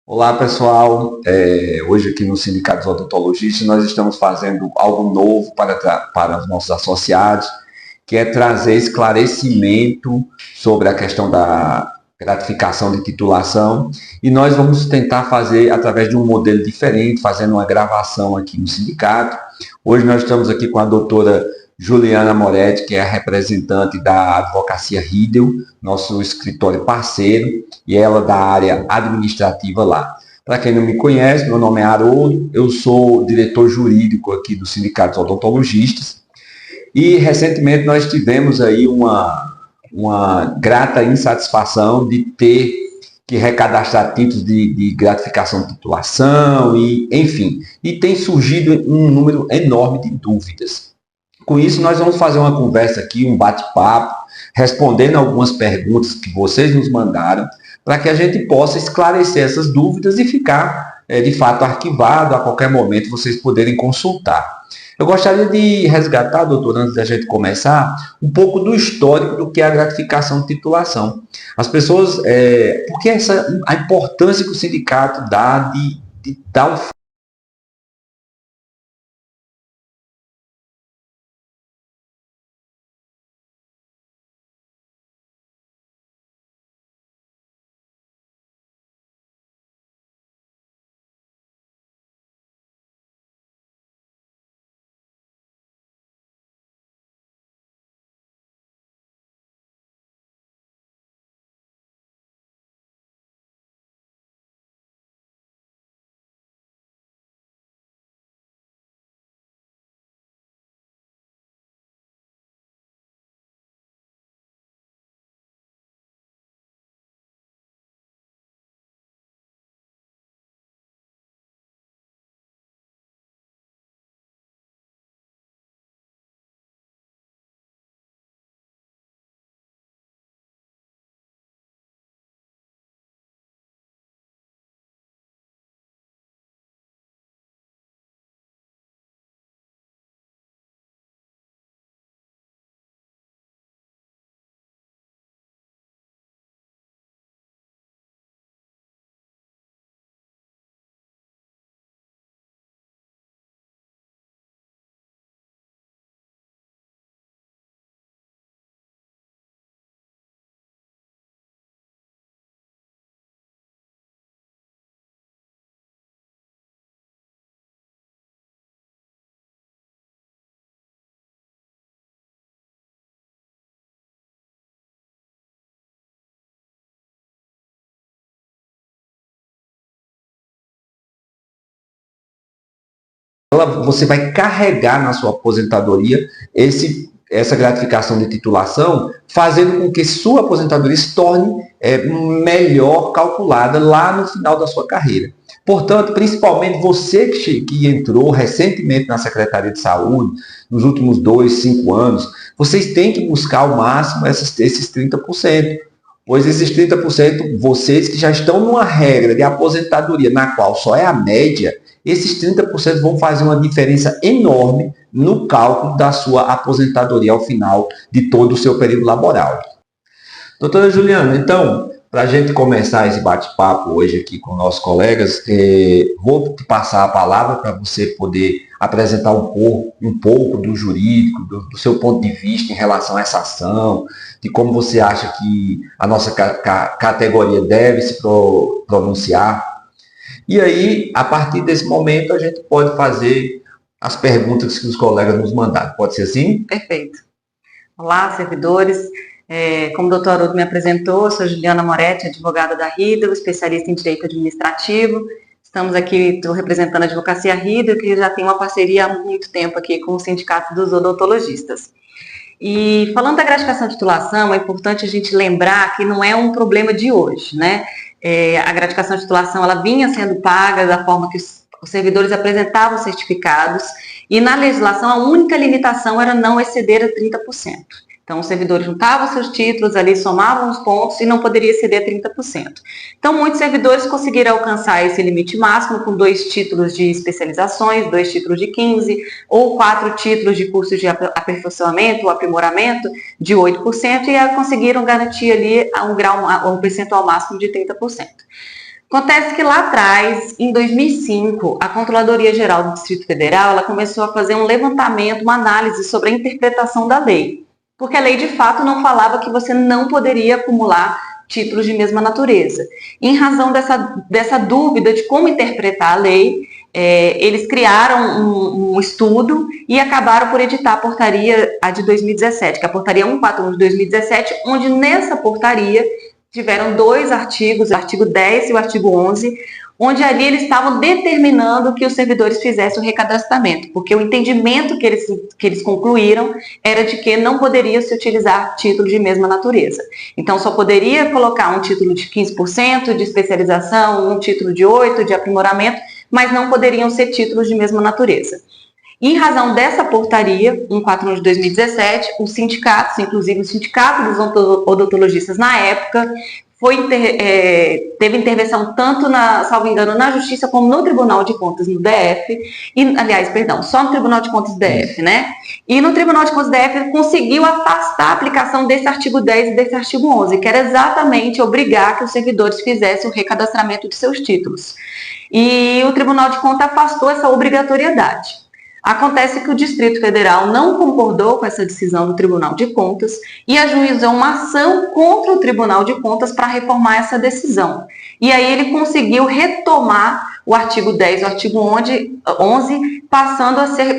Olá, pessoal. Hoje aqui no Sindicato dos Odontologistas nós estamos fazendo algo novo para os nossos associados, que é trazer esclarecimento sobre a questão da gratificação de titulação e nós vamos tentar fazer através de um modelo diferente, fazendo uma gravação aqui no sindicato. Hoje nós estamos aqui com a doutora Juliana Moretti, que é a representante da Advocacia Riedel, nosso escritório parceiro, e ela da área administrativa lá. Para quem não me conhece, meu nome é Haroldo, eu sou diretor jurídico aqui do Sindicato dos Odontologistas e recentemente nós tivemos aí uma grata insatisfação de ter que recadastrar títulos de gratificação de titulação e, enfim, e tem surgido um número enorme de dúvidas. Com isso, nós vamos fazer uma conversa aqui, um bate-papo, respondendo algumas perguntas que vocês nos mandaram, para que a gente possa esclarecer essas dúvidas e ficar, de fato, arquivado a qualquer momento vocês poderem consultar. Eu gostaria de resgatar, doutor, antes da gente começar, um pouco do histórico do que é a gratificação de titulação. As pessoas, por que a importância que o sindicato dá de dar o você vai carregar na sua aposentadoria essa gratificação de titulação, fazendo com que sua aposentadoria se torne melhor calculada lá no final da sua carreira. Portanto, principalmente você que entrou recentemente na Secretaria de Saúde, nos últimos 2, 5 anos, vocês têm que buscar ao máximo esses 30%. Pois esses 30%, vocês que já estão numa regra de aposentadoria na qual só é a média, esses 30% vão fazer uma diferença enorme no cálculo da sua aposentadoria ao final de todo o seu período laboral. Doutora Juliana, então, para a gente começar esse bate-papo hoje aqui com nossos colegas, vou te passar a palavra para você poder apresentar um pouco do jurídico, do seu ponto de vista em relação a essa ação, de como você acha que a nossa categoria deve se pronunciar. E aí, a partir desse momento, a gente pode fazer as perguntas que os colegas nos mandaram. Pode ser assim? Perfeito. Olá, servidores. Como o doutor Haroldo me apresentou, eu sou Juliana Moretti, advogada da Riedel, especialista em Direito Administrativo. Estamos aqui, estou representando a Advocacia Riedel, que já tem uma parceria há muito tempo aqui com o Sindicato dos Odontologistas. E falando da gratificação de titulação, é importante a gente lembrar que não é um problema de hoje, né? A gratificação de titulação, ela vinha sendo paga da forma que os servidores apresentavam certificados, e na legislação a única limitação era não exceder a 30%. Então, os servidores juntavam seus títulos ali, somavam os pontos e não poderia exceder 30%. Então, muitos servidores conseguiram alcançar esse limite máximo com 2 títulos de especializações, 2 títulos de 15, ou 4 títulos de cursos de aperfeiçoamento ou aprimoramento de 8%, e conseguiram garantir ali um percentual máximo de 30%. Acontece que lá atrás, em 2005, a Controladoria Geral do Distrito Federal ela começou a fazer um levantamento, uma análise sobre a interpretação da lei. Porque a lei, de fato, não falava que você não poderia acumular títulos de mesma natureza. Em razão dessa dúvida de como interpretar a lei, eles criaram um estudo e acabaram por editar a portaria de 2017, que é a portaria 141 de 2017, onde nessa portaria tiveram 2 artigos, o artigo 10 e o artigo 11, onde ali eles estavam determinando que os servidores fizessem o recadastramento, porque o entendimento que eles concluíram era de que não poderia se utilizar títulos de mesma natureza. Então, só poderia colocar um título de 15% de especialização, um título de 8% de aprimoramento, mas não poderiam ser títulos de mesma natureza. Em razão dessa portaria, 141 de 2017, os sindicatos, inclusive o Sindicato dos Odontologistas na época, teve intervenção tanto, salvo engano, na Justiça como no Tribunal de Contas no DF, só no Tribunal de Contas do DF, né? E no Tribunal de Contas do DF conseguiu afastar a aplicação desse artigo 10 e desse artigo 11, que era exatamente obrigar que os servidores fizessem o recadastramento de seus títulos. E o Tribunal de Contas afastou essa obrigatoriedade. Acontece que o Distrito Federal não concordou com essa decisão do Tribunal de Contas e ajuizou uma ação contra o Tribunal de Contas para reformar essa decisão. E aí ele conseguiu retomar o artigo 10 e o artigo 11, passando a ser,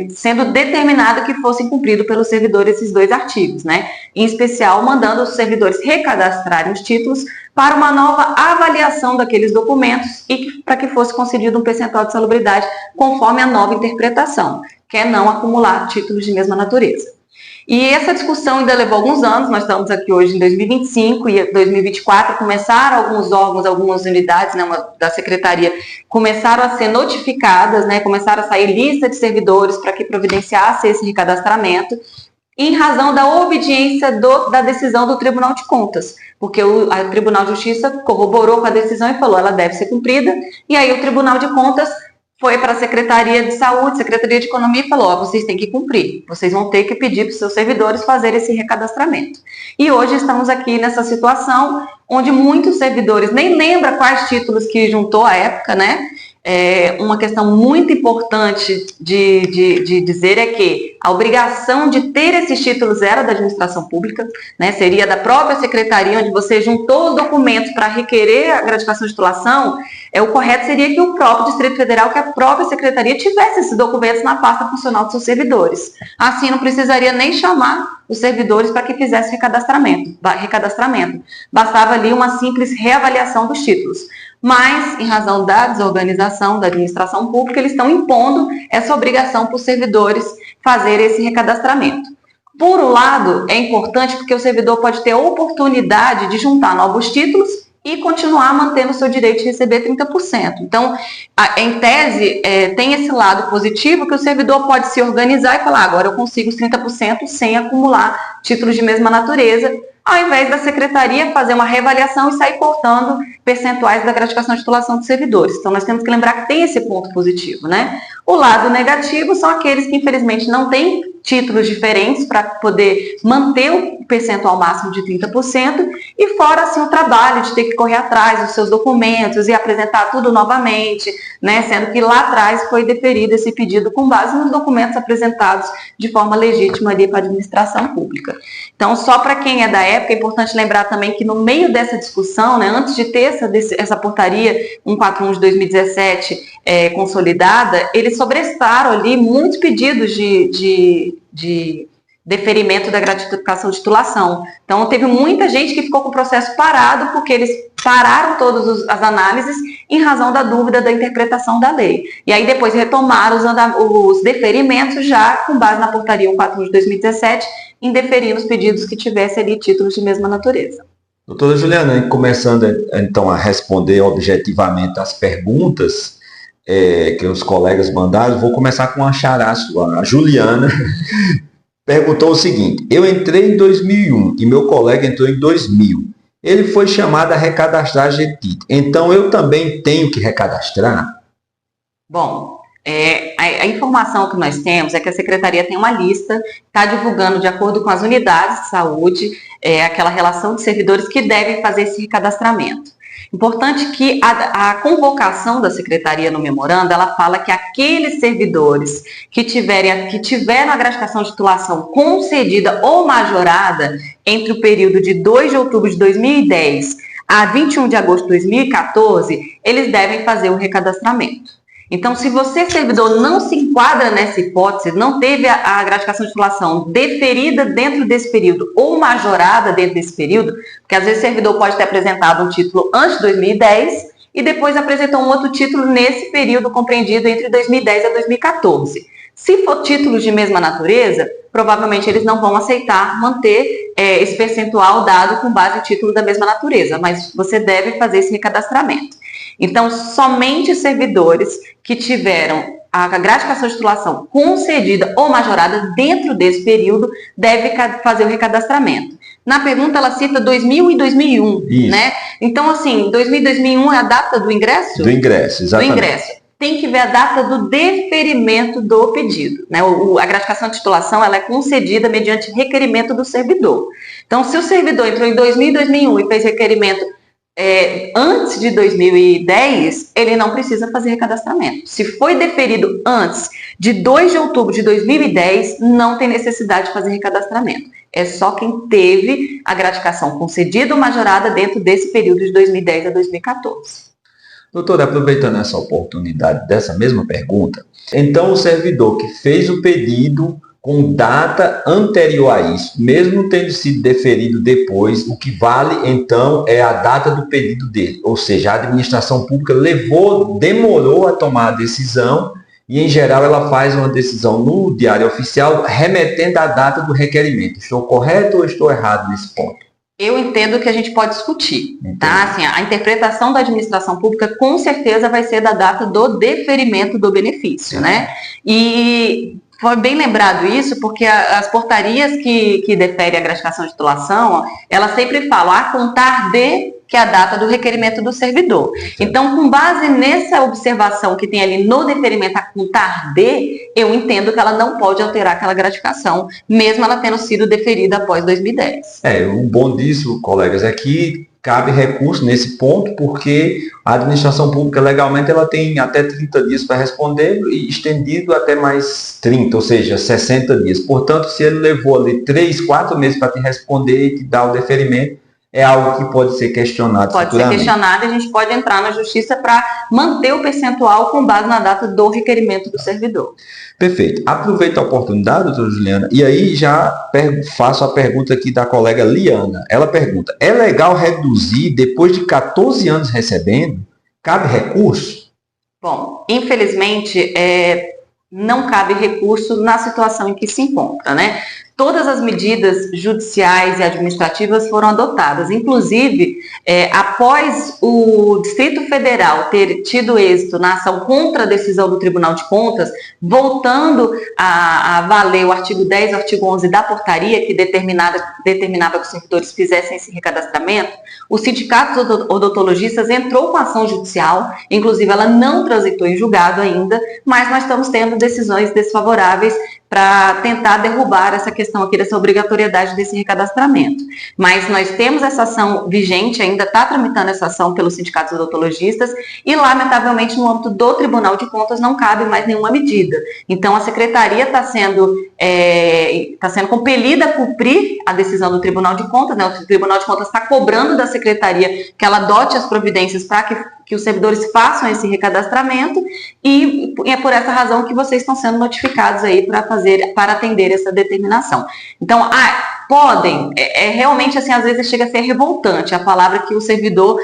sendo determinado que fossem cumpridos pelos servidores esses 2 artigos, né? Em especial, mandando os servidores recadastrarem os títulos para uma nova avaliação daqueles documentos e para que fosse concedido um percentual de salubridade conforme a nova interpretação, que é não acumular títulos de mesma natureza. E essa discussão ainda levou alguns anos, nós estamos aqui hoje em 2025 e 2024, começaram alguns órgãos, algumas unidades, né, da Secretaria, começaram a ser notificadas, né, começaram a sair lista de servidores para que providenciasse esse recadastramento, em razão da obediência da decisão do Tribunal de Contas, porque o Tribunal de Justiça corroborou com a decisão e falou ela deve ser cumprida, e aí o Tribunal de Contas foi para a Secretaria de Saúde, Secretaria de Economia e falou, vocês têm que cumprir, vocês vão ter que pedir para os seus servidores fazer esse recadastramento. E hoje estamos aqui nessa situação onde muitos servidores nem lembram quais títulos que juntou à época, né? Uma questão muito importante de dizer é que a obrigação de ter esses títulos era da administração pública, né? Seria da própria secretaria, onde você juntou os documentos para requerer a gratificação de titulação. O correto seria que o próprio Distrito Federal, que a própria secretaria tivesse esses documentos na pasta funcional dos seus servidores. Assim, não precisaria nem chamar os servidores para que fizesse recadastramento. Bastava ali uma simples reavaliação dos títulos. Mas, em razão da desorganização da administração pública, eles estão impondo essa obrigação para os servidores fazer esse recadastramento. Por um lado, é importante porque o servidor pode ter a oportunidade de juntar novos títulos e continuar mantendo o seu direito de receber 30%. Então, em tese, tem esse lado positivo que o servidor pode se organizar e falar, agora eu consigo os 30% sem acumular títulos de mesma natureza, ao invés da secretaria fazer uma reavaliação e sair cortando percentuais da gratificação de titulação dos servidores. Então, nós temos que lembrar que tem esse ponto positivo, né? O lado negativo são aqueles que, infelizmente, não têm títulos diferentes para poder manter o percentual máximo de 30% e fora, assim, o trabalho de ter que correr atrás dos seus documentos e apresentar tudo novamente, né? Sendo que lá atrás foi deferido esse pedido com base nos documentos apresentados de forma legítima ali para a administração pública. Então, só para quem é da época, é importante lembrar também que no meio dessa discussão, né, antes de ter essa portaria 141 de 2017 consolidada, eles sobrestaram ali muitos pedidos de deferimento da gratificação de titulação. Então, teve muita gente que ficou com o processo parado porque eles pararam todas as análises em razão da dúvida da interpretação da lei. E aí depois retomaram os deferimentos já com base na portaria 141 de 2017, em deferir os pedidos que tivessem ali títulos de mesma natureza. Doutora Juliana, começando então a responder objetivamente as perguntas que os colegas mandaram, vou começar com uma xará sua. A Juliana perguntou o seguinte: eu entrei em 2001 e meu colega entrou em 2000. Ele foi chamado a recadastrar GTIT. Então eu também tenho que recadastrar? Bom, a informação que nós temos é que a Secretaria tem uma lista, está divulgando de acordo com as unidades de saúde, aquela relação de servidores que devem fazer esse recadastramento. Importante que a convocação da secretaria no memorando, ela fala que aqueles servidores que tiveram a gratificação de titulação concedida ou majorada entre o período de 2 de outubro de 2010 a 21 de agosto de 2014, eles devem fazer o recadastramento. Então, se você, servidor, não se enquadra nessa hipótese, não teve a gratificação de titulação deferida dentro desse período ou majorada dentro desse período, porque às vezes o servidor pode ter apresentado um título antes de 2010 e depois apresentou um outro título nesse período compreendido entre 2010 a 2014. Se for títulos de mesma natureza, provavelmente eles não vão aceitar manter esse percentual dado com base em título da mesma natureza, mas você deve fazer esse recadastramento. Então, somente servidores que tiveram a gratificação de titulação concedida ou majorada dentro desse período devem fazer o recadastramento. Na pergunta, ela cita 2000 e 2001, Isso. né? Então, assim, 2000 e 2001 é a data do ingresso? Do ingresso, exatamente. Do ingresso. Tem que ver a data do deferimento do pedido, né? A gratificação de titulação, ela é concedida mediante requerimento do servidor. Então, se o servidor entrou em 2000 e 2001 e fez requerimento antes de 2010, ele não precisa fazer recadastramento. Se foi deferido antes de 2 de outubro de 2010, não tem necessidade de fazer recadastramento. É só quem teve a gratificação concedida ou majorada dentro desse período de 2010 a 2014. Doutora, aproveitando essa oportunidade dessa mesma pergunta, então o servidor que fez o pedido com data anterior a isso, mesmo tendo sido deferido depois, o que vale então é a data do pedido dele, ou seja, a administração pública demorou a tomar a decisão e em geral ela faz uma decisão no Diário Oficial remetendo à data do requerimento. Estou correto ou estou errado nesse ponto? Eu entendo que a gente pode discutir, tá? Assim, a interpretação da administração pública com certeza vai ser da data do deferimento do benefício, né? E foi bem lembrado isso, porque as portarias que deferem a gratificação de titulação, elas sempre falam a contar de, que é a data do requerimento do servidor. Então, com base nessa observação que tem ali no deferimento a contar de, eu entendo que ela não pode alterar aquela gratificação, mesmo ela tendo sido deferida após 2010. O bom disso, colegas, é que cabe recurso nesse ponto, porque a administração pública legalmente ela tem até 30 dias para responder e estendido até mais 30, ou seja, 60 dias. Portanto, se ele levou ali 3, 4 meses para te responder e te dar o deferimento, é algo que pode ser questionado futuramente. Pode ser questionado e a gente pode entrar na justiça para manter o percentual com base na data do requerimento do servidor. Perfeito. Aproveito a oportunidade, doutora Juliana, e aí já faço a pergunta aqui da colega Liana. Ela pergunta, é legal reduzir depois de 14 anos recebendo? Cabe recurso? Bom, infelizmente, não cabe recurso na situação em que se encontra, né? Todas as medidas judiciais e administrativas foram adotadas, inclusive, após o Distrito Federal ter tido êxito na ação contra a decisão do Tribunal de Contas, voltando a valer o artigo 10 e o artigo 11 da portaria, que determinava que os servidores fizessem esse recadastramento, o Sindicato dos Odontologistas entrou com ação judicial, inclusive ela não transitou em julgado ainda, mas nós estamos tendo decisões desfavoráveis para tentar derrubar essa questão aqui dessa obrigatoriedade desse recadastramento. Mas nós temos essa ação vigente, ainda está tramitando essa ação pelos sindicatos odontologistas e, lamentavelmente, no âmbito do Tribunal de Contas não cabe mais nenhuma medida. Então, a Secretaria está sendo compelida a cumprir a decisão do Tribunal de Contas, né? O Tribunal de Contas está cobrando da Secretaria que ela adote as providências para que os servidores façam esse recadastramento e é por essa razão que vocês estão sendo notificados aí para atender essa determinação. Então, podem, realmente assim, às vezes chega a ser revoltante a palavra que o servidor,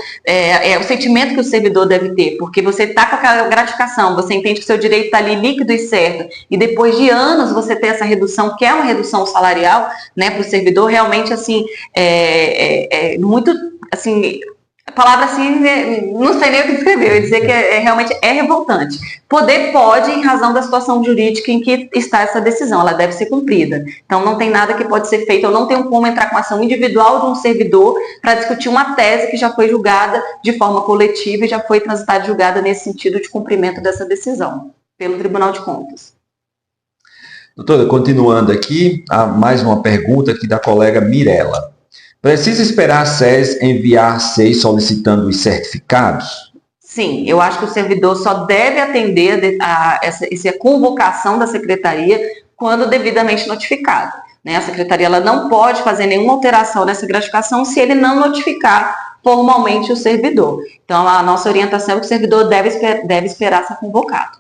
o sentimento que o servidor deve ter, porque você está com aquela gratificação, você entende que o seu direito está ali líquido e certo, e depois de anos você ter essa redução, que é uma redução salarial, né, para o servidor, realmente assim, muito, assim, a palavra assim, não sei nem o que descrever, eu ia dizer que realmente é revoltante. Poder pode, em razão da situação jurídica em que está essa decisão, ela deve ser cumprida. Então não tem nada que pode ser feito, eu não tenho como entrar com ação individual de um servidor para discutir uma tese que já foi julgada de forma coletiva e já foi transitada e julgada nesse sentido de cumprimento dessa decisão pelo Tribunal de Contas. Doutora, continuando aqui, há mais uma pergunta aqui da colega Mirella. Precisa esperar a SES enviar 6 solicitando os certificados? Sim, eu acho que o servidor só deve atender essa convocação da secretaria quando devidamente notificado, né? A secretaria ela não pode fazer nenhuma alteração nessa gratificação se ele não notificar formalmente o servidor. Então, a nossa orientação é que o servidor deve esperar ser convocado.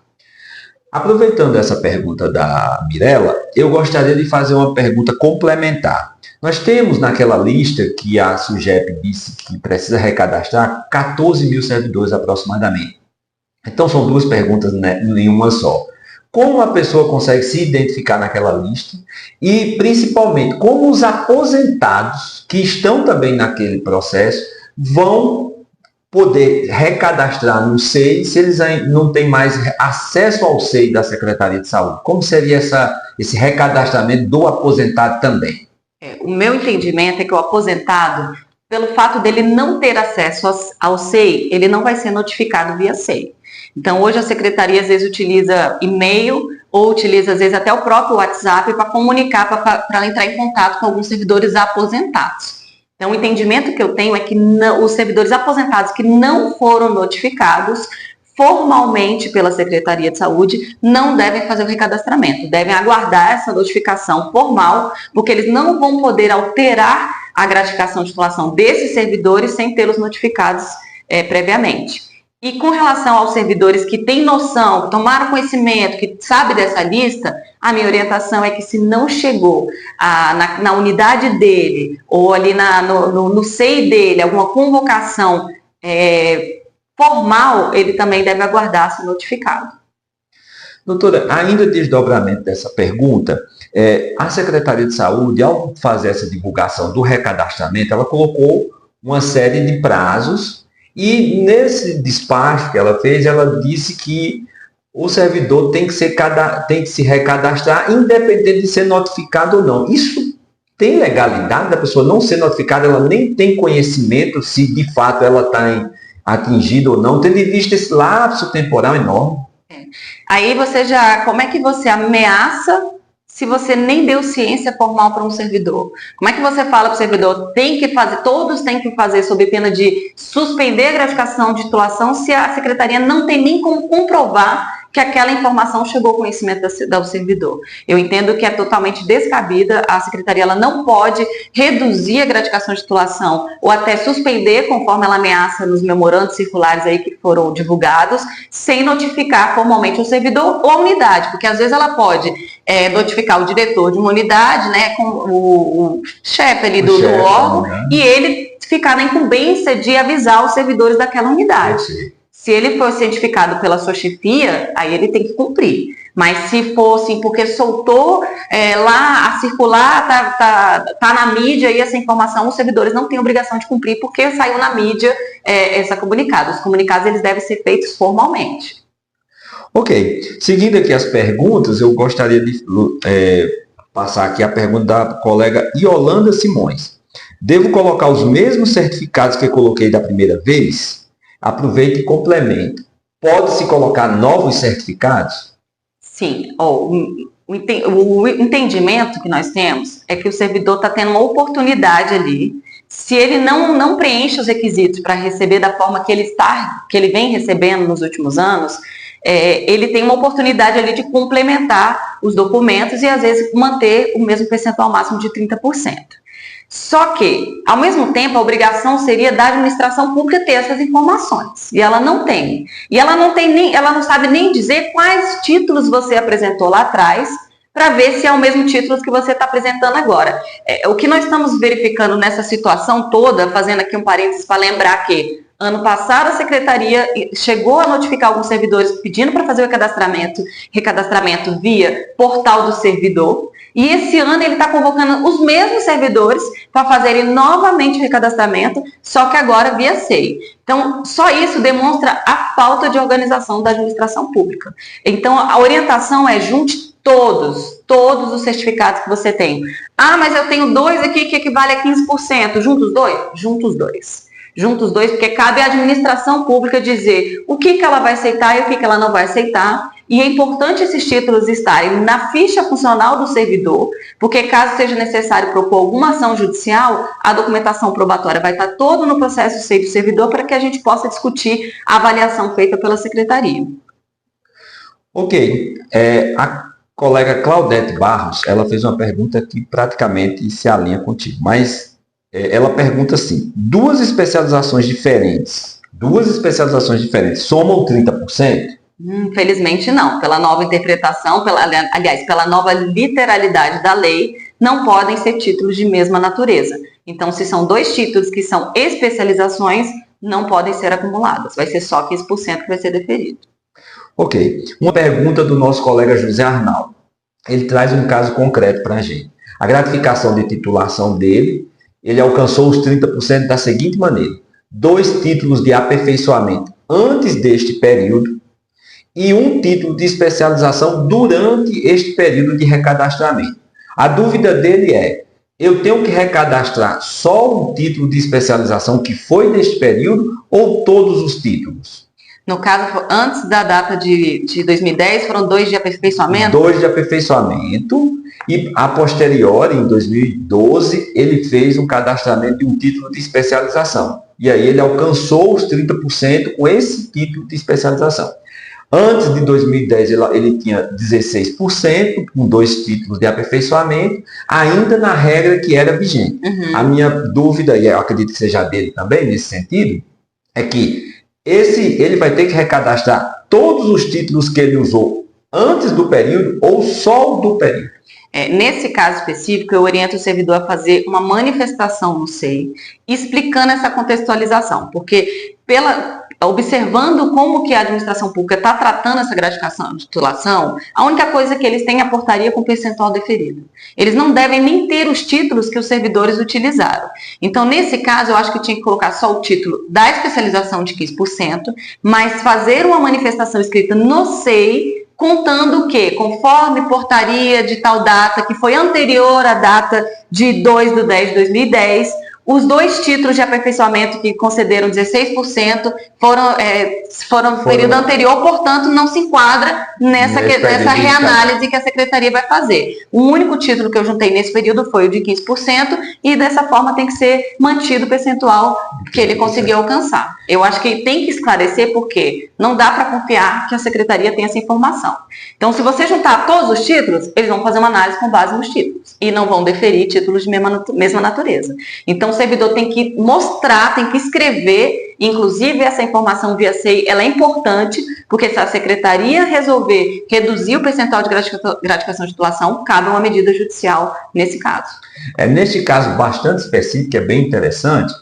Aproveitando essa pergunta da Mirella, eu gostaria de fazer uma pergunta complementar. Nós temos naquela lista que a SUGEP disse que precisa recadastrar 14 mil servidores aproximadamente. Então são duas perguntas em uma só. Como a pessoa consegue se identificar naquela lista e, principalmente, como os aposentados que estão também naquele processo vão poder recadastrar no SEI se eles não têm mais acesso ao SEI da Secretaria de Saúde? Como seria esse recadastramento do aposentado também? O meu entendimento é que o aposentado, pelo fato dele não ter acesso ao SEI, ele não vai ser notificado via SEI. Então, hoje a secretaria às vezes utiliza e-mail ou utiliza às vezes até o próprio WhatsApp para comunicar, para entrar em contato com alguns servidores aposentados. Então, o entendimento que eu tenho é que os servidores aposentados que não foram notificados formalmente pela Secretaria de Saúde não devem fazer o recadastramento, devem aguardar essa notificação formal, porque eles não vão poder alterar a gratificação de titulação desses servidores sem tê-los notificados previamente. E com relação aos servidores que têm noção, que tomaram conhecimento, que sabem dessa lista, a minha orientação é que se não chegou na unidade dele ou ali no SEI dele alguma convocação formal, ele também deve aguardar ser notificado. Doutora, ainda desdobramento dessa pergunta, a Secretaria de Saúde, ao fazer essa divulgação do recadastramento, ela colocou uma série de prazos e nesse despacho que ela fez, ela disse que o servidor tem que se recadastrar independente de ser notificado ou não. Isso tem legalidade da pessoa não ser notificada, ela nem tem conhecimento se de fato ela está atingida ou não, tendo em vista esse lapso temporal enorme. Aí como é que você ameaça se você nem deu ciência formal para um servidor? Como é que você fala para o servidor, todos têm que fazer sob pena de suspender a gratificação de titulação se a secretaria não tem nem como comprovar que aquela informação chegou ao conhecimento do servidor? Eu entendo que é totalmente descabida, a secretaria ela não pode reduzir a gratificação de titulação ou até suspender, conforme ela ameaça nos memorandos circulares aí que foram divulgados, sem notificar formalmente o servidor ou a unidade, porque às vezes ela pode notificar o diretor de uma unidade, né, com o chefe ali do órgão, né? E ele ficar na incumbência de avisar os servidores daquela unidade. Se ele for cientificado pela sua chefia, aí ele tem que cumprir. Mas se for assim, porque soltou lá a circular, tá na mídia e essa informação, os servidores não têm obrigação de cumprir porque saiu na mídia essa comunicado. Os comunicados eles devem ser feitos formalmente. Ok. Seguindo aqui as perguntas, eu gostaria de passar aqui a pergunta da colega Yolanda Simões. Devo colocar os mesmos certificados que eu coloquei da primeira vez? Aproveite e complemento. Pode-se colocar novos certificados? Sim. O entendimento que nós temos é que o servidor está tendo uma oportunidade ali. Se ele não preenche os requisitos para receber da forma que ele vem recebendo nos últimos anos, ele tem uma oportunidade ali de complementar os documentos e, às vezes, manter o mesmo percentual máximo de 30%. Só que, ao mesmo tempo, a obrigação seria da administração pública ter essas informações. E ela não tem. E ela não sabe nem dizer quais títulos você apresentou lá atrás, para ver se é o mesmo título que você está apresentando agora. O que nós estamos verificando nessa situação toda, fazendo aqui um parênteses para lembrar que ano passado a secretaria chegou a notificar alguns servidores pedindo para fazer o recadastramento via portal do servidor, e esse ano ele está convocando os mesmos servidores para fazerem novamente o recadastramento, só que agora via SEI. Então, só isso demonstra a falta de organização da administração pública. Então, a orientação é junte todos os certificados que você tem. Ah, mas eu tenho 2 aqui que equivale a 15%. Juntos os dois? Juntos os dois. junta os dois, porque cabe à administração pública dizer o que ela vai aceitar e o que ela não vai aceitar. E é importante esses títulos estarem na ficha funcional do servidor, porque caso seja necessário propor alguma ação judicial, a documentação probatória vai estar toda no processo SEI do servidor para que a gente possa discutir a avaliação feita pela secretaria. Ok. A colega Claudete Barros, ela fez uma pergunta que praticamente se alinha contigo, mas ela pergunta assim, duas especializações diferentes somam 30%? Infelizmente não, pela nova interpretação, pela nova literalidade da lei, não podem ser títulos de mesma natureza. Então, se são dois títulos que são especializações, não podem ser acumuladas, vai ser só 15% que vai ser deferido. Ok, uma pergunta do nosso colega José Arnaldo, ele traz um caso concreto para a gente. A gratificação de titulação dele, ele alcançou os 30% da seguinte maneira, 2 títulos de aperfeiçoamento antes deste período, e um título de especialização durante este período de recadastramento. A dúvida dele é, eu tenho que recadastrar só um título de especialização que foi deste período ou todos os títulos? No caso, antes da data de 2010, foram 2 de aperfeiçoamento? 2 de aperfeiçoamento e, a posteriori, em 2012, ele fez um cadastramento de um título de especialização. E aí ele alcançou os 30% com esse título de especialização. Antes de 2010, ele tinha 16%, com 2 títulos de aperfeiçoamento, ainda na regra que era vigente. A minha dúvida, e eu acredito que seja dele também, nesse sentido, é que ele vai ter que recadastrar todos os títulos que ele usou antes do período ou só do período. Nesse caso específico, eu oriento o servidor a fazer uma manifestação no SEI, explicando essa contextualização, porque observando como que a administração pública está tratando essa gratificação de titulação, a única coisa que eles têm é a portaria com percentual deferido. Eles não devem nem ter os títulos que os servidores utilizaram. Então, nesse caso, eu acho que tinha que colocar só o título da especialização de 15%, mas fazer uma manifestação escrita no SEI, contando que, conforme portaria de tal data, que foi anterior à data de 2/10/2010, os 2 títulos de aperfeiçoamento que concederam 16% foram no período anterior, portanto, não se enquadra nessa reanálise que a secretaria vai fazer. O único título que eu juntei nesse período foi o de 15% e dessa forma tem que ser mantido o percentual que ele conseguiu alcançar. Eu acho que tem que esclarecer porque não dá para confiar que a secretaria tem essa informação. Então, se você juntar todos os títulos, eles vão fazer uma análise com base nos títulos e não vão deferir títulos de mesma natureza. Então, o servidor tem que mostrar, tem que escrever, inclusive essa informação via SEI, ela é importante, porque se a secretaria resolver reduzir o percentual de gratificação de titulação, cabe uma medida judicial nesse caso. Neste caso bastante específico, que é bem interessante,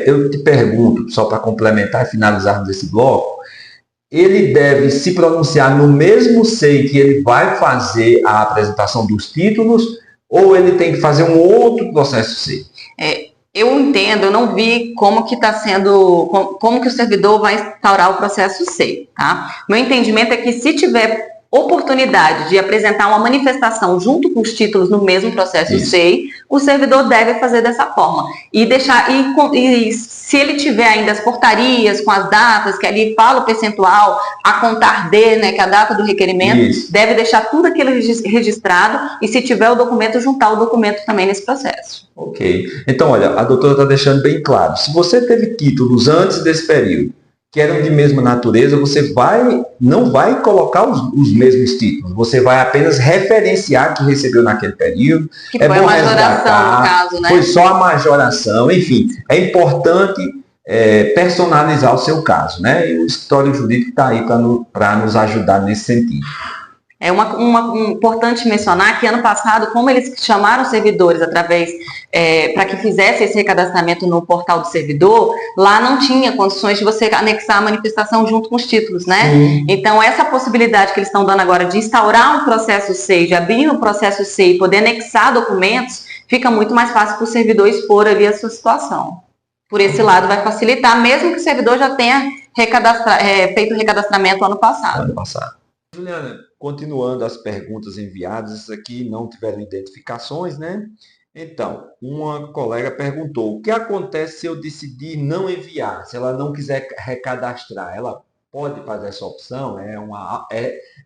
eu te pergunto, só para complementar e finalizarmos esse bloco, ele deve se pronunciar no mesmo SEI que ele vai fazer a apresentação dos títulos, ou ele tem que fazer um outro processo SEI? Eu entendo, eu não vi como que está sendo, como que o servidor vai instaurar o processo SEI, tá? Meu entendimento é que se tiver oportunidade de apresentar uma manifestação junto com os títulos no mesmo processo SEI, o servidor deve fazer dessa forma. E se ele tiver ainda as portarias com as datas, que ali fala o percentual, a contar de, né, que é a data do requerimento, deve deixar tudo aquilo registrado e se tiver o documento, juntar o documento também nesse processo. Ok. Então, olha, a doutora está deixando bem claro. Se você teve títulos antes desse período, que eram de mesma natureza, você não vai colocar os mesmos títulos, você vai apenas referenciar que recebeu naquele período. Que foi a majoração, no caso, né? Foi só a majoração, enfim. É importante personalizar o seu caso, né? E o escritório jurídico está aí para nos ajudar nesse sentido. É importante mencionar que ano passado, como eles chamaram os servidores através, para que fizesse esse recadastramento no portal do servidor, lá não tinha condições de você anexar a manifestação junto com os títulos, né? Então, essa possibilidade que eles estão dando agora de instaurar um processo SEI, de abrir um processo SEI e poder anexar documentos, fica muito mais fácil para o servidor expor ali a sua situação. Por esse lado, vai facilitar, mesmo que o servidor já tenha feito o recadastramento ano passado. Juliana, continuando as perguntas enviadas, essas aqui não tiveram identificações, né? Então, uma colega perguntou, o que acontece se eu decidir não enviar, se ela não quiser recadastrar? Ela pode fazer essa opção?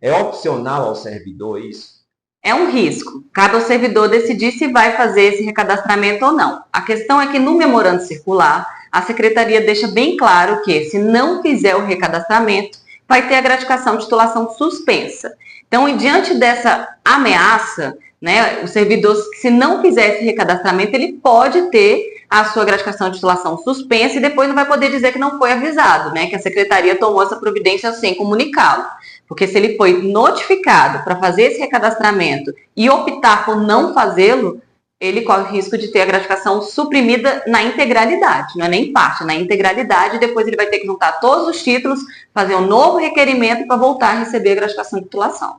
É opcional ao servidor isso? É um risco. Cabe ao servidor decidir se vai fazer esse recadastramento ou não. A questão é que no memorando circular, a secretaria deixa bem claro que, se não fizer o recadastramento, vai ter a gratificação de titulação suspensa. Então, diante dessa ameaça, né, o servidor, se não fizer esse recadastramento, ele pode ter a sua gratificação de titulação suspensa e depois não vai poder dizer que não foi avisado, né, que a secretaria tomou essa providência sem comunicá-lo. Porque se ele foi notificado para fazer esse recadastramento e optar por não fazê-lo, ele corre o risco de ter a gratificação suprimida na integralidade, não é nem parte, na integralidade, e depois ele vai ter que juntar todos os títulos, fazer um novo requerimento para voltar a receber a gratificação de titulação.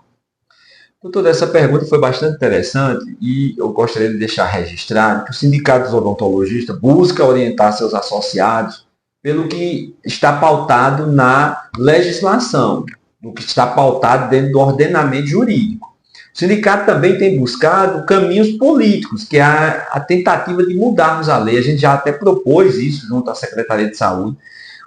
Doutor, essa pergunta foi bastante interessante e eu gostaria de deixar registrado que o Sindicato dos Odontologistas busca orientar seus associados pelo que está pautado na legislação, no que está pautado dentro do ordenamento jurídico. O sindicato também tem buscado caminhos políticos, que é a tentativa de mudarmos a lei. A gente já até propôs isso junto à Secretaria de Saúde,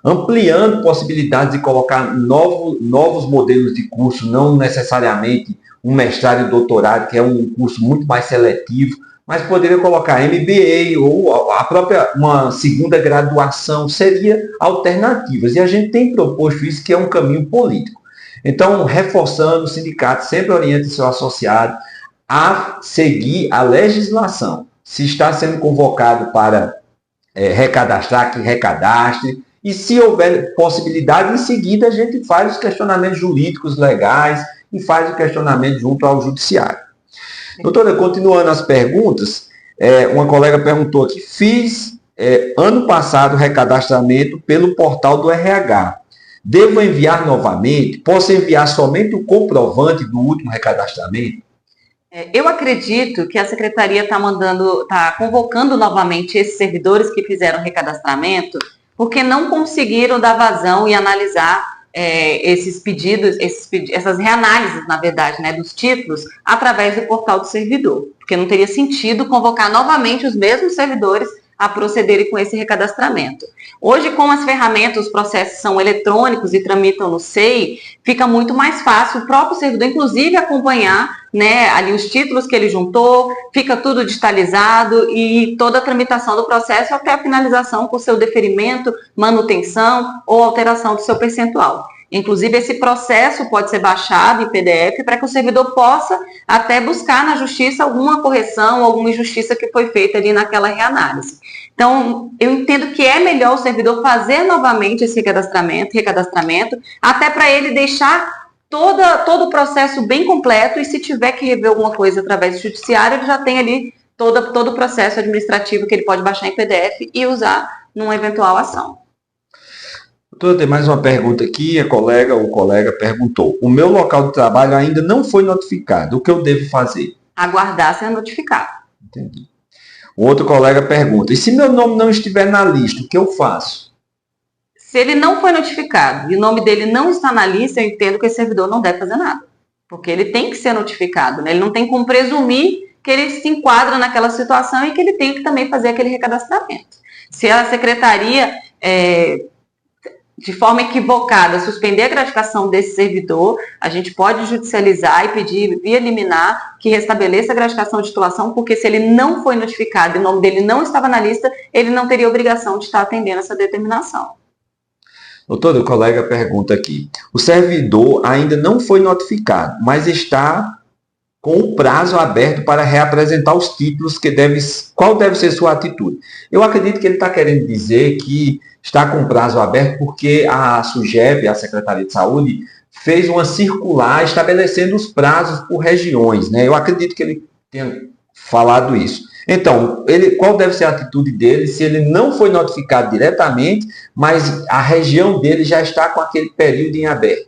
ampliando possibilidades de colocar novos modelos de curso, não necessariamente um mestrado e doutorado, que é um curso muito mais seletivo, mas poderia colocar MBA ou a própria uma segunda graduação, seria alternativas. E a gente tem proposto isso, que é um caminho político. Então, reforçando, o sindicato sempre orienta o seu associado a seguir a legislação. Se está sendo convocado para recadastrar, que recadastre. E se houver possibilidade, em seguida a gente faz os questionamentos jurídicos legais e faz o questionamento junto ao judiciário. Doutora, continuando as perguntas, uma colega perguntou aqui, fiz ano passado o recadastramento pelo portal do RH. Devo enviar novamente? Posso enviar somente o comprovante do último recadastramento? Eu acredito que a secretaria está convocando novamente esses servidores que fizeram recadastramento, porque não conseguiram dar vazão e analisar esses pedidos, essas reanálises, na verdade, né, dos títulos, através do portal do servidor. Porque não teria sentido convocar novamente os mesmos servidores a procederem com esse recadastramento. Hoje, com as ferramentas, os processos são eletrônicos e tramitam no SEI, fica muito mais fácil o próprio servidor, inclusive, acompanhar, né, ali os títulos que ele juntou, fica tudo digitalizado e toda a tramitação do processo até a finalização com o seu deferimento, manutenção ou alteração do seu percentual. Inclusive, esse processo pode ser baixado em PDF para que o servidor possa até buscar na justiça alguma correção, alguma injustiça que foi feita ali naquela reanálise. Então, eu entendo que é melhor o servidor fazer novamente esse recadastramento, até para ele deixar todo o processo bem completo, e se tiver que rever alguma coisa através do judiciário, ele já tem ali todo o processo administrativo que ele pode baixar em PDF e usar numa eventual ação. Doutora, tem mais uma pergunta aqui, o colega perguntou, o meu local de trabalho ainda não foi notificado, o que eu devo fazer? Aguardar ser notificado. Entendi. O outro colega pergunta, e se meu nome não estiver na lista, o que eu faço? Se ele não foi notificado e o nome dele não está na lista, eu entendo que esse servidor não deve fazer nada, porque ele tem que ser notificado, né? Ele não tem como presumir que ele se enquadra naquela situação e que ele tem que também fazer aquele recadastramento. Se a secretaria de forma equivocada, suspender a gratificação desse servidor, a gente pode judicializar e pedir via liminar que restabeleça a gratificação de titulação, porque se ele não foi notificado e o nome dele não estava na lista, ele não teria obrigação de estar atendendo essa determinação. Doutor, o colega pergunta aqui, o servidor ainda não foi notificado, mas está com o prazo aberto para reapresentar os títulos, qual deve ser sua atitude? Eu acredito que ele está querendo dizer que está com o prazo aberto porque a SUGEP, a Secretaria de Saúde, fez uma circular estabelecendo os prazos por regiões, né? Eu acredito que ele tenha falado isso. Então, qual deve ser a atitude dele se ele não foi notificado diretamente, mas a região dele já está com aquele período em aberto?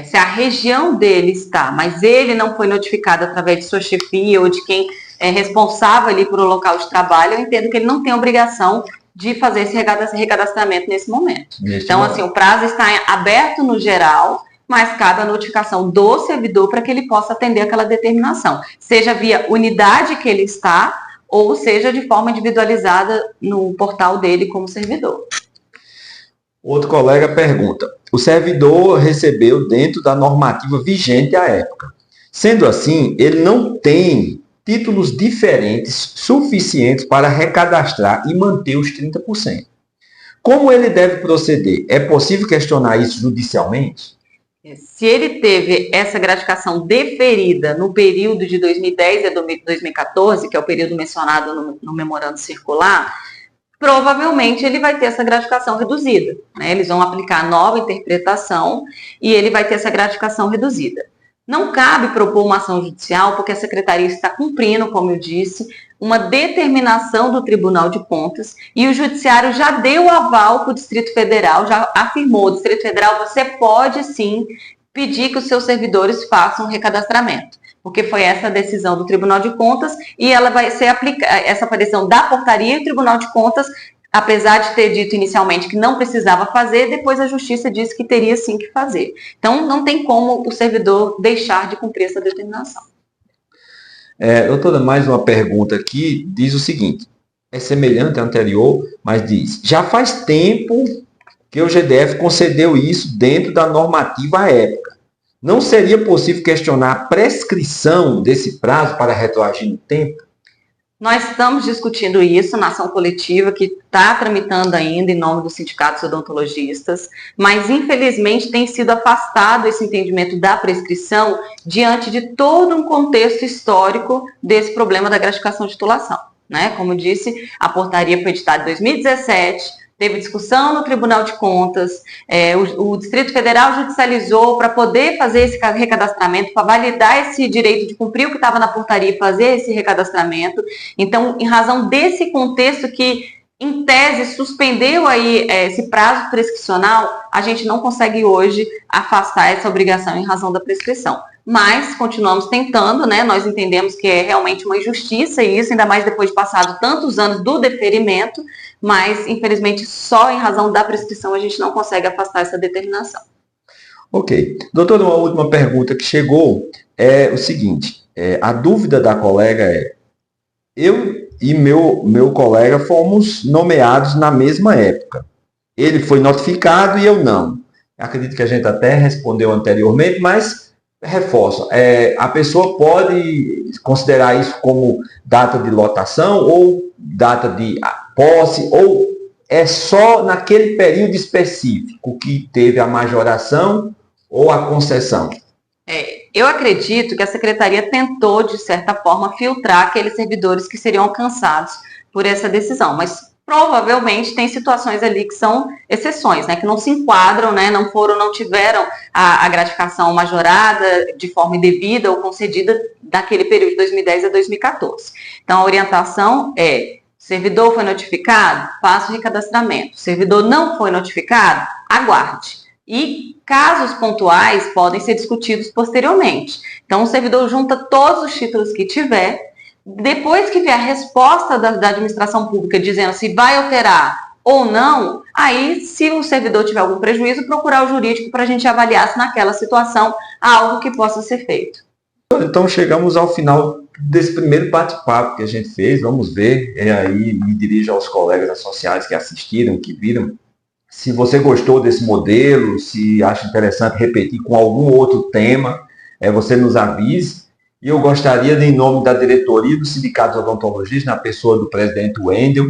Se a região dele está, mas ele não foi notificado através de sua chefia ou de quem é responsável ali por o local de trabalho, eu entendo que ele não tem obrigação de fazer esse recadastramento nesse momento. Então, assim, o prazo está aberto no geral, mas cabe a notificação do servidor para que ele possa atender aquela determinação. Seja via unidade que ele está, ou seja, de forma individualizada no portal dele como servidor. Outro colega pergunta: o servidor recebeu dentro da normativa vigente à época. Sendo assim, ele não tem títulos diferentes suficientes para recadastrar e manter os 30%. Como ele deve proceder? É possível questionar isso judicialmente? Se ele teve essa gratificação deferida no período de 2010 a 2014, que é o período mencionado no memorando circular, provavelmente ele vai ter essa gratificação reduzida, né? Eles vão aplicar nova interpretação e ele vai ter essa gratificação reduzida. Não cabe propor uma ação judicial, porque a Secretaria está cumprindo, como eu disse, uma determinação do Tribunal de Contas, e o Judiciário já deu aval para o Distrito Federal, já afirmou: o Distrito Federal, você pode sim pedir que os seus servidores façam um recadastramento, porque foi essa a decisão do Tribunal de Contas, e ela vai ser aplicada, essa decisão da portaria, e o Tribunal de Contas, apesar de ter dito inicialmente que não precisava fazer, depois a Justiça disse que teria sim que fazer. Então, não tem como o servidor deixar de cumprir essa determinação. Doutora, mais uma pergunta aqui, diz o seguinte, é semelhante à anterior, mas diz: já faz tempo que o GDF concedeu isso dentro da normativa à época. Não seria possível questionar a prescrição desse prazo para retroagir no tempo? Nós estamos discutindo isso na ação coletiva, que está tramitando ainda em nome dos sindicatos odontologistas, mas infelizmente tem sido afastado esse entendimento da prescrição diante de todo um contexto histórico desse problema da gratificação de titulação, né? Como eu disse, a portaria foi editada em 2017, teve discussão no Tribunal de Contas, o Distrito Federal judicializou para poder fazer esse recadastramento, para validar esse direito de cumprir o que estava na portaria e fazer esse recadastramento. Então, em razão desse contexto que, em tese, suspendeu aí esse prazo prescricional, a gente não consegue hoje afastar essa obrigação em razão da prescrição. Mas continuamos tentando, né? Nós entendemos que é realmente uma injustiça isso, ainda mais depois de passado tantos anos do deferimento, mas infelizmente só em razão da prescrição a gente não consegue afastar essa determinação. Ok. Doutora, uma última pergunta que chegou é o seguinte, a dúvida da colega é: eu e meu colega fomos nomeados na mesma época. Ele foi notificado e eu não. Acredito que a gente até respondeu anteriormente, mas reforço. A pessoa pode considerar isso como data de lotação ou data de posse, ou é só naquele período específico que teve a majoração ou a concessão? Eu acredito que a Secretaria tentou, de certa forma, filtrar aqueles servidores que seriam alcançados por essa decisão, mas provavelmente tem situações ali que são exceções, né, que não se enquadram, né, não tiveram a gratificação majorada de forma indevida ou concedida daquele período de 2010 a 2014. Então, a orientação é: servidor foi notificado? Faça o recadastramento. Servidor não foi notificado? Aguarde. E casos pontuais podem ser discutidos posteriormente. Então, o servidor junta todos os títulos que tiver. Depois que vier a resposta da administração pública dizendo se vai alterar ou não, aí, se o servidor tiver algum prejuízo, procurar o jurídico para a gente avaliar se naquela situação há algo que possa ser feito. Então, chegamos ao final desse primeiro bate-papo que a gente fez. Vamos ver, aí me dirijo aos colegas associados que assistiram, que viram. Se você gostou desse modelo, se acha interessante repetir com algum outro tema, você nos avise. E eu gostaria, em nome da diretoria do Sindicato Odontologistas, na pessoa do presidente Wendel,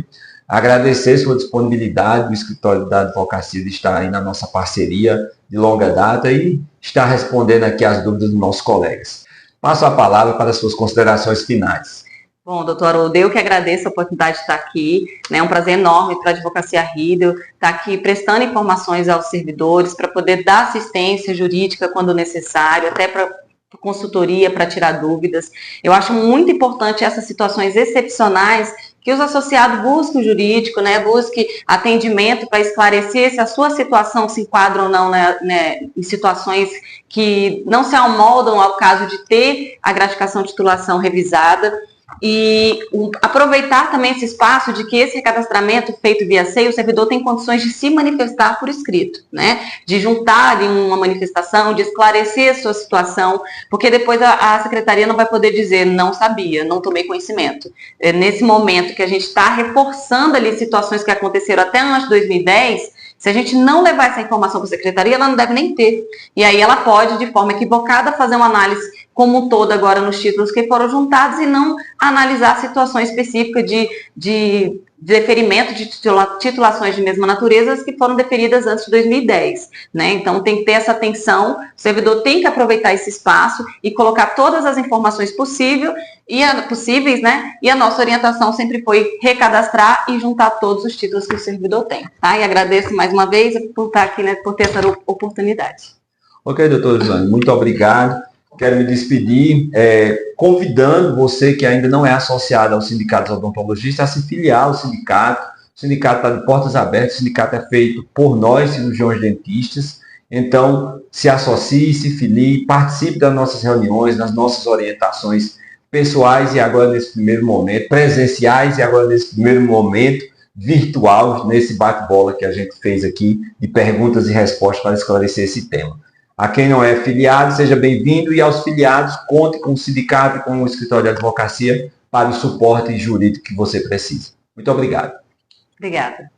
agradecer sua disponibilidade do Escritório da Advocacia de estar aí na nossa parceria de longa data e estar respondendo aqui as dúvidas dos nossos colegas. Passo a palavra para as suas considerações finais. Bom, doutor Haroldo, eu que agradeço a oportunidade de estar aqui, né? É um prazer enorme para a Advocacia Riedel estar aqui prestando informações aos servidores para poder dar assistência jurídica quando necessário, até para consultoria, para tirar dúvidas. Eu acho muito importante essas situações excepcionais que os associados busquem o jurídico, né? Busquem atendimento para esclarecer se a sua situação se enquadra ou não, né, em situações que não se amoldam ao caso de ter a gratificação de titulação revisada. aproveitar também esse espaço de que esse recadastramento feito via SEI, o servidor tem condições de se manifestar por escrito, né? De juntar ali uma manifestação, de esclarecer a sua situação, porque depois a secretaria não vai poder dizer não sabia, não tomei conhecimento. Nesse momento que a gente está reforçando ali situações que aconteceram até antes de 2010, se a gente não levar essa informação para a secretaria, ela não deve nem ter. E aí ela pode, de forma equivocada, fazer uma análise como um todo agora nos títulos que foram juntados e não analisar situações específicas de deferimento de titulações de mesma natureza que foram deferidas antes de 2010, né? Então tem que ter essa atenção, o servidor tem que aproveitar esse espaço e colocar todas as informações possíveis, né? E a nossa orientação sempre foi recadastrar e juntar todos os títulos que o servidor tem, tá? E agradeço mais uma vez por estar aqui, né, por ter essa oportunidade. Ok, doutora Josiane, muito obrigado. Quero me despedir convidando você que ainda não é associado ao Sindicato dos Odontologistas a se filiar ao sindicato. O sindicato está de portas abertas, o sindicato é feito por nós, cirurgiões dentistas. Então, se associe, se filie, participe das nossas reuniões, das nossas orientações pessoais e agora nesse primeiro momento, presenciais e agora nesse primeiro momento, virtual, nesse bate-bola que a gente fez aqui de perguntas e respostas para esclarecer esse tema. A quem não é filiado, seja bem-vindo, e aos filiados, conte com o sindicato e com o escritório de advocacia para o suporte jurídico que você precisa. Muito obrigado. Obrigada.